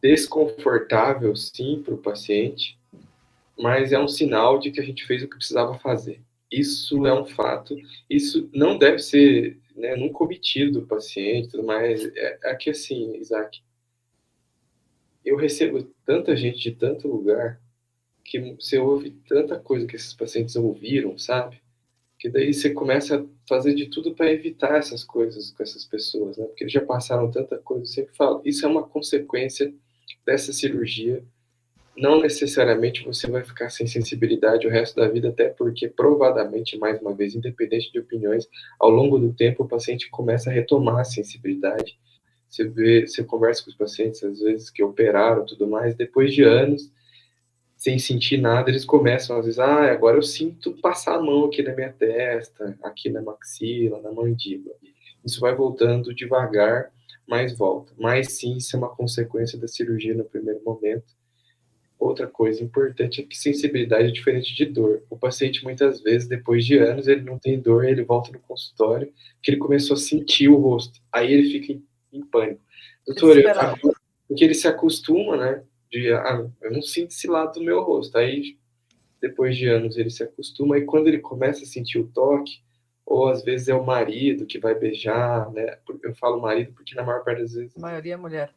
desconfortável, sim, para o paciente, mas é um sinal de que a gente fez o que precisava fazer. Isso é um fato. Isso não deve ser, né, nunca omitido do paciente, mas é que assim, Isaac, eu recebo tanta gente de tanto lugar que você ouve tanta coisa que esses pacientes ouviram, sabe? Que daí você começa a fazer de tudo para evitar essas coisas com essas pessoas, né? Porque eles já passaram tanta coisa. Eu sempre falo, isso é uma consequência dessa cirurgia. Não necessariamente você vai ficar sem sensibilidade o resto da vida, até porque provadamente, mais uma vez, independente de opiniões, ao longo do tempo o paciente começa a retomar a sensibilidade. Você vê, você conversa com os pacientes, às vezes, que operaram e tudo mais, depois de anos, sem sentir nada, eles começam, às vezes, agora eu sinto passar a mão aqui na minha testa, aqui na maxila, na mandíbula. Isso vai voltando devagar, mas volta. Mas sim, isso é uma consequência da cirurgia no primeiro momento. Outra coisa importante é que sensibilidade é diferente de dor. O paciente, muitas vezes, depois de anos, ele não tem dor, ele volta no consultório, que ele começou a sentir o rosto. Aí ele fica em pânico. Doutor, porque ele se acostuma, né? Eu não sinto esse lado do meu rosto. Aí, depois de anos, ele se acostuma. E quando ele começa a sentir o toque, ou às vezes é o marido que vai beijar, né? Eu falo marido porque na maior parte das vezes A maioria é mulher.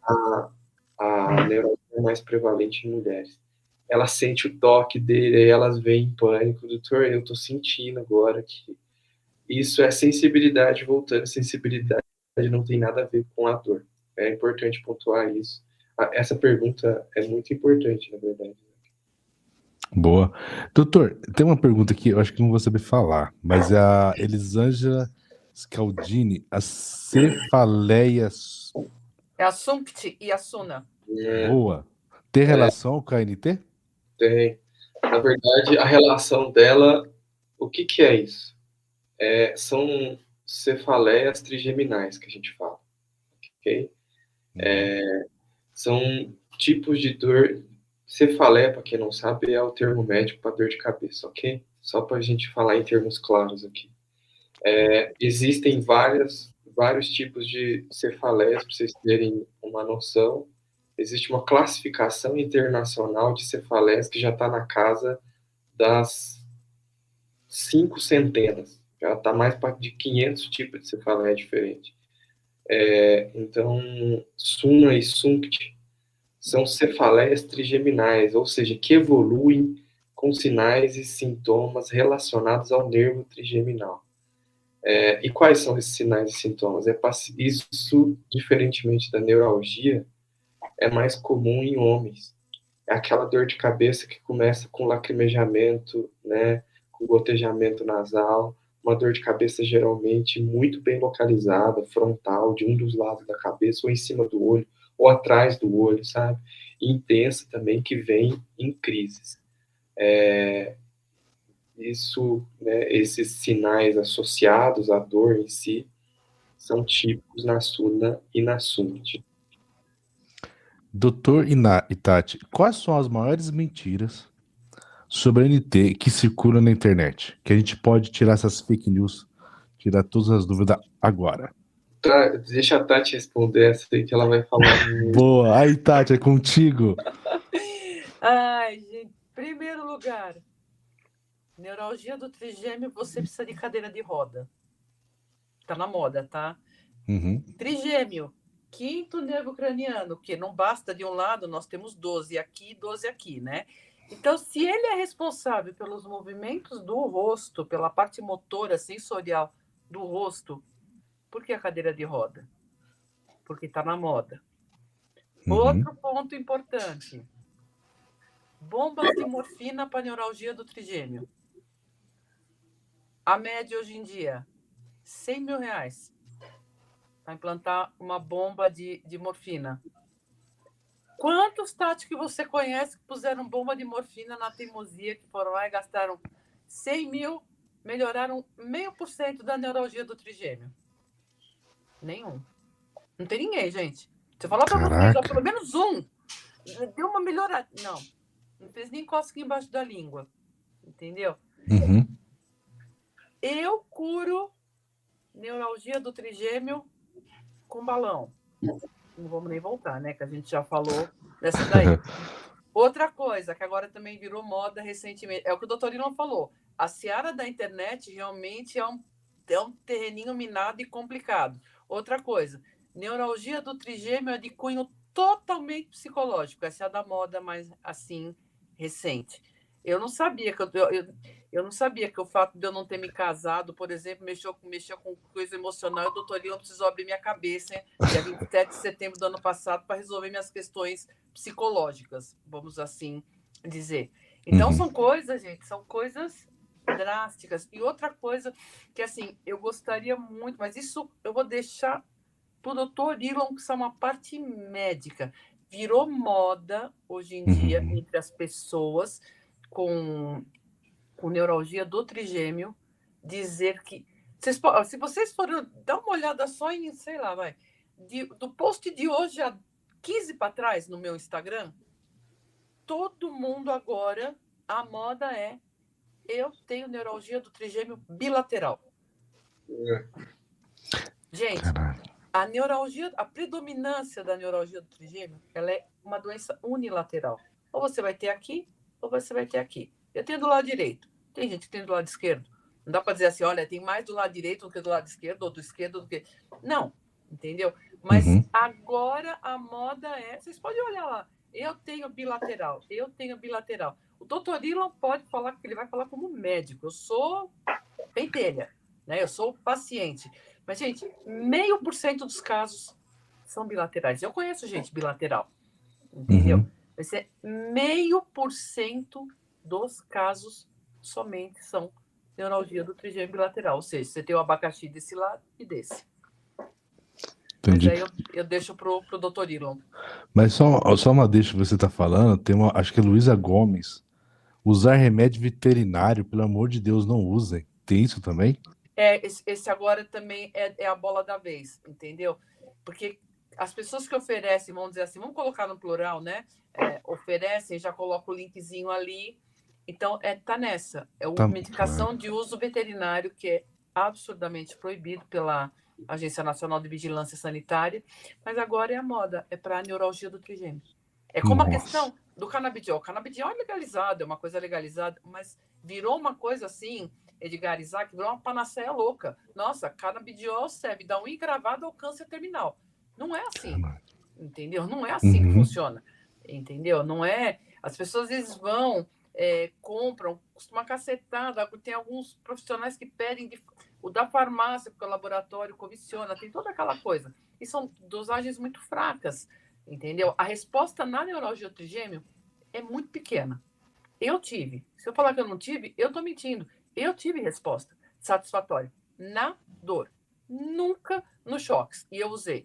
A neurose é mais prevalente em mulheres. Ela sente o toque dele, aí elas vêm em pânico. Doutor, eu tô sentindo agora que isso é sensibilidade voltando. Sensibilidade não tem nada a ver com a dor. É importante pontuar isso. Essa pergunta é muito importante, na verdade. Boa. Doutor, tem uma pergunta aqui, eu acho que não vou saber falar, mas a Elisângela Scaldini, a cefaleia... É a SUNCT e a SUNA. Boa. Tem relação com a ANT? Tem. Na verdade, a relação dela, o que é isso? São cefaleias trigeminais que a gente fala, ok? São tipos de dor. Cefaleia, para quem não sabe, é o termo médico para dor de cabeça, ok? Só para a gente falar em termos claros aqui. Existem vários tipos de cefaleias, para vocês terem uma noção. Existe uma classificação internacional de cefaleias que já está na casa das 5 centenas. Já está mais de 500 tipos de cefaleia diferentes. Então, SUNA e SUNCT são cefaleias trigeminais, ou seja, que evoluem com sinais e sintomas relacionados ao nervo trigeminal. E quais são esses sinais e sintomas? Isso, diferentemente da neuralgia, é mais comum em homens. É aquela dor de cabeça que começa com lacrimejamento, né, com gotejamento nasal, uma dor de cabeça geralmente muito bem localizada, frontal, de um dos lados da cabeça, ou em cima do olho, ou atrás do olho, sabe? E intensa também, que vem em crises. Né, esses sinais associados à dor em si são típicos na SUNA e na SUNCT. Doutor Itati, quais são as maiores mentiras sobre a NT que circulam na internet? Que a gente pode tirar essas fake news, tirar todas as dúvidas agora. Deixa a Tati responder essa aí que ela vai falar. Boa, aí Tati, é contigo. Ai, gente, primeiro lugar, neuralgia do trigêmeo, você precisa de cadeira de roda. Tá na moda, tá? Uhum. Trigêmeo, quinto nervo craniano, que não basta de um lado, nós temos 12 aqui e 12 aqui, né? Então, se ele é responsável pelos movimentos do rosto, pela parte motora, sensorial do rosto, por que a cadeira de roda? Porque está na moda. Outro ponto importante. Bombas de morfina para neuralgia do trigêmeo. A média hoje em dia, R$100 mil para implantar uma bomba de morfina. Quantos, Tati, que você conhece que puseram bomba de morfina na teimosia, que foram lá e gastaram 100 mil, melhoraram 0,5% da neuralgia do trigêmeo? Nenhum. Não tem ninguém, gente. Se eu falar para vocês, ó, pelo menos um, deu uma melhorada. Não fez nem cosquinha embaixo da língua. Entendeu? Uhum. Eu curo neuralgia do trigêmeo com balão. Não vamos nem voltar, né? Que a gente já falou Dessa daí. Outra coisa, que agora também virou moda recentemente, é o que o doutor Elon falou. A seara da internet realmente é um terreninho minado e complicado. Outra coisa, neuralgia do trigêmeo é de cunho totalmente psicológico. Essa é a da moda mais, assim, recente. Eu não sabia eu não sabia que o fato de eu não ter me casado, por exemplo, mexeu com coisa emocional, e o doutor Elon precisou abrir minha cabeça, hein, dia 27 de setembro do ano passado, para resolver minhas questões psicológicas, vamos assim dizer. Então, são coisas, gente, são coisas drásticas. E outra coisa que, assim, eu gostaria muito, mas isso eu vou deixar para o doutor Elon, que isso é uma parte médica. Virou moda, hoje em dia, entre as pessoas com neuralgia do trigêmeo, dizer que... se vocês forem dar uma olhada só em, sei lá, do post de hoje a 15 para trás no meu Instagram, todo mundo agora, a moda é eu tenho neuralgia do trigêmeo bilateral. Gente, a neuralgia, a predominância da neuralgia do trigêmeo, ela é uma doença unilateral. Ou você vai ter aqui, ou você vai ter aqui. Eu tenho do lado direito. Tem gente que tem do lado esquerdo. Não dá para dizer assim, olha, tem mais do lado direito do que do lado esquerdo, ou do esquerdo do que... Não, entendeu? Mas agora a moda é... Vocês podem olhar lá. Eu tenho bilateral, eu tenho bilateral. O doutor Elon pode falar, porque ele vai falar como médico. Eu sou pentelha, né? Eu sou paciente. Mas, gente, 0,5% dos casos são bilaterais. Eu conheço gente bilateral, entendeu? Vai ser 0,5% dos casos somente são neuralgia do trigêmeo bilateral. Ou seja, você tem o abacaxi desse lado e desse. Entendi. Mas aí eu deixo pro doutor Elon. Mas só uma deixa que você está falando, tem uma, acho que é Luísa Gomes. Usar remédio veterinário, pelo amor de Deus, não usem. Tem isso também? Esse agora também é a bola da vez, entendeu? Porque as pessoas que oferecem, vamos dizer assim, vamos colocar no plural, né? Oferecem, já coloca o linkzinho ali. Então, tá nessa. É uma medicação de uso veterinário que é absurdamente proibido pela Agência Nacional de Vigilância Sanitária, mas agora é a moda, é para a neuralgia do trigêmeo. É como a questão do canabidiol. O canabidiol é legalizado, é uma coisa legalizada, mas virou uma coisa assim, Edgar Isaac, virou uma panaceia louca. Nossa, canabidiol serve da unha encravada ao câncer terminal. Não é assim, entendeu? Não é assim que funciona, entendeu? Não é... As pessoas às vezes vão, compram, costuma cacetada, tem alguns profissionais que pedem o da farmácia, porque o laboratório comissona, tem toda aquela coisa. E são dosagens muito fracas, entendeu? A resposta na neuralgia do trigêmeo é muito pequena. Eu tive. Se eu falar que eu não tive, eu estou mentindo. Eu tive resposta satisfatória na dor, nunca nos choques. E eu usei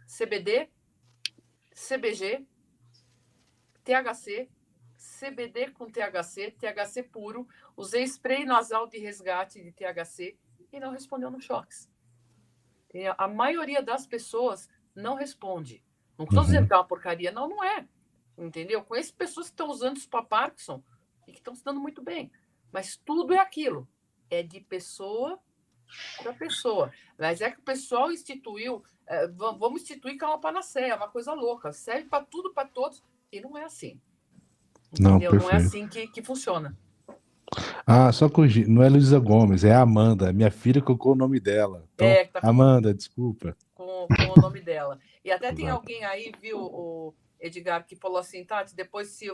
CBD, CBG, THC, CBD com THC, THC puro, usei spray nasal de resgate de THC e não respondeu nos choques. A maioria das pessoas não responde. Não estou dizendo que é uma porcaria, não é. Entendeu? Conheço pessoas que estão usando isso para Parkinson e que estão se dando muito bem. Mas tudo é aquilo. É de pessoa para pessoa. Mas é que o pessoal instituiu, vamos instituir que é uma panaceia, uma coisa louca. Serve para tudo, para todos. E não é assim. Entendeu? Não é assim que funciona. Só corrigir. Não é Luísa Gomes, é Amanda. Minha filha colocou o nome dela. Então, tá Amanda, desculpa. Com o nome dela. E até tem alguém aí, viu, o Edgar, que falou assim, Tati, depois se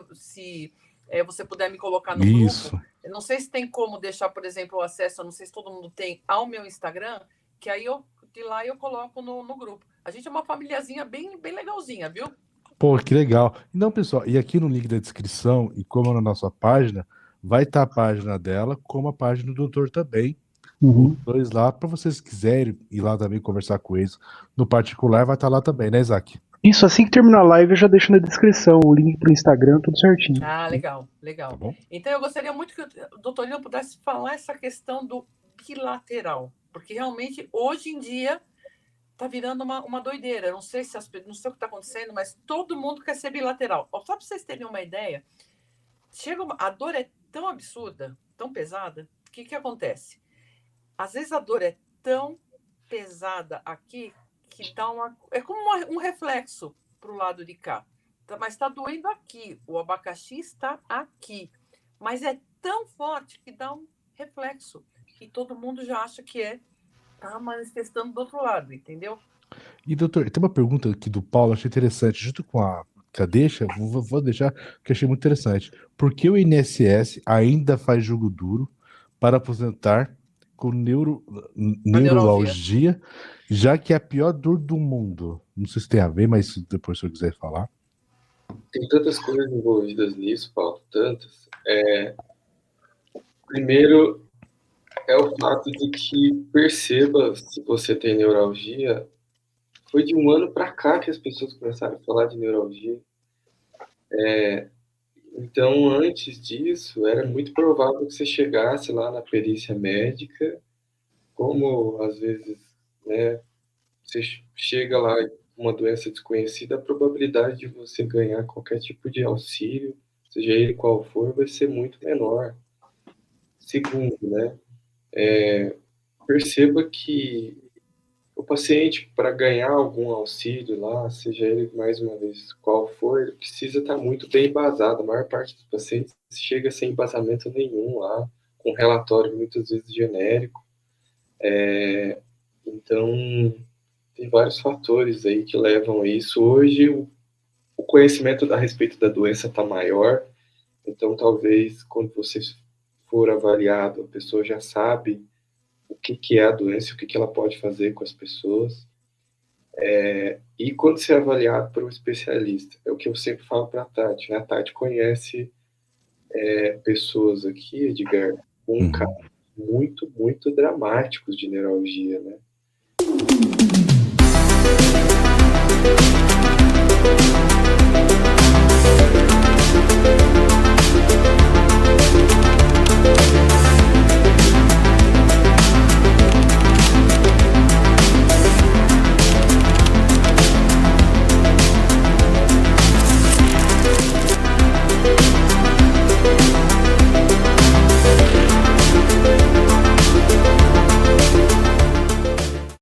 você puder me colocar no grupo, eu não sei se tem como deixar, por exemplo, o acesso, eu não sei se todo mundo tem, ao meu Instagram, que aí de lá eu coloco no grupo. A gente é uma famíliazinha bem, bem legalzinha, viu? Pô, que legal. Então, pessoal, e aqui no link da descrição, e como na nossa página, vai estar a página dela, como a página do doutor também. Os dois lá, para vocês quiserem ir lá também conversar com eles no particular, vai estar lá também, né, Isaac? Isso, assim que terminar a live, eu já deixo na descrição o link pro Instagram, tudo certinho. Legal. Tá bom? Então, eu gostaria muito que o doutor Lino pudesse falar essa questão do bilateral, porque realmente, hoje em dia, tá virando uma doideira. Eu não sei não sei o que está acontecendo, mas todo mundo quer ser bilateral. Só para vocês terem uma ideia, a dor é tão absurda, tão pesada, o que acontece? Às vezes a dor é tão pesada aqui que dá é como um reflexo para o lado de cá. mas está doendo aqui, o abacaxi está aqui, mas é tão forte que dá um reflexo, e todo mundo já acha que tá manifestando do outro lado, entendeu? E, doutor, tem uma pergunta aqui do Paulo, achei interessante, junto com a deixa, vou deixar, que achei muito interessante. Por que o INSS ainda faz jogo duro para aposentar com neuralgia, já que é a pior dor do mundo? Não sei se tem a ver, mas depois se eu quiser falar. Tem tantas coisas envolvidas nisso, Paulo, tantas. Primeiro, é o fato de que perceba se você tem neuralgia. Foi de um ano para cá que as pessoas começaram a falar de neuralgia. Então, antes disso, era muito provável que você chegasse lá na perícia médica, como às vezes, né, você chega lá com uma doença desconhecida, a probabilidade de você ganhar qualquer tipo de auxílio, seja ele qual for, vai ser muito menor. Segundo, né, perceba que o paciente, para ganhar algum auxílio lá, seja ele, mais uma vez, qual for, ele precisa estar muito bem embasado. A maior parte dos pacientes chega sem embasamento nenhum lá, com relatório muitas vezes genérico. Então, tem vários fatores aí que levam a isso. Hoje, o conhecimento a respeito da doença está maior, então talvez quando você for avaliado, a pessoa já sabe o que é a doença, o que ela pode fazer com as pessoas. E quando você é avaliado por um especialista, é o que eu sempre falo para a Tati, né? A Tati conhece pessoas aqui, Edgar, com casos muito, muito dramáticos de neuralgia, né?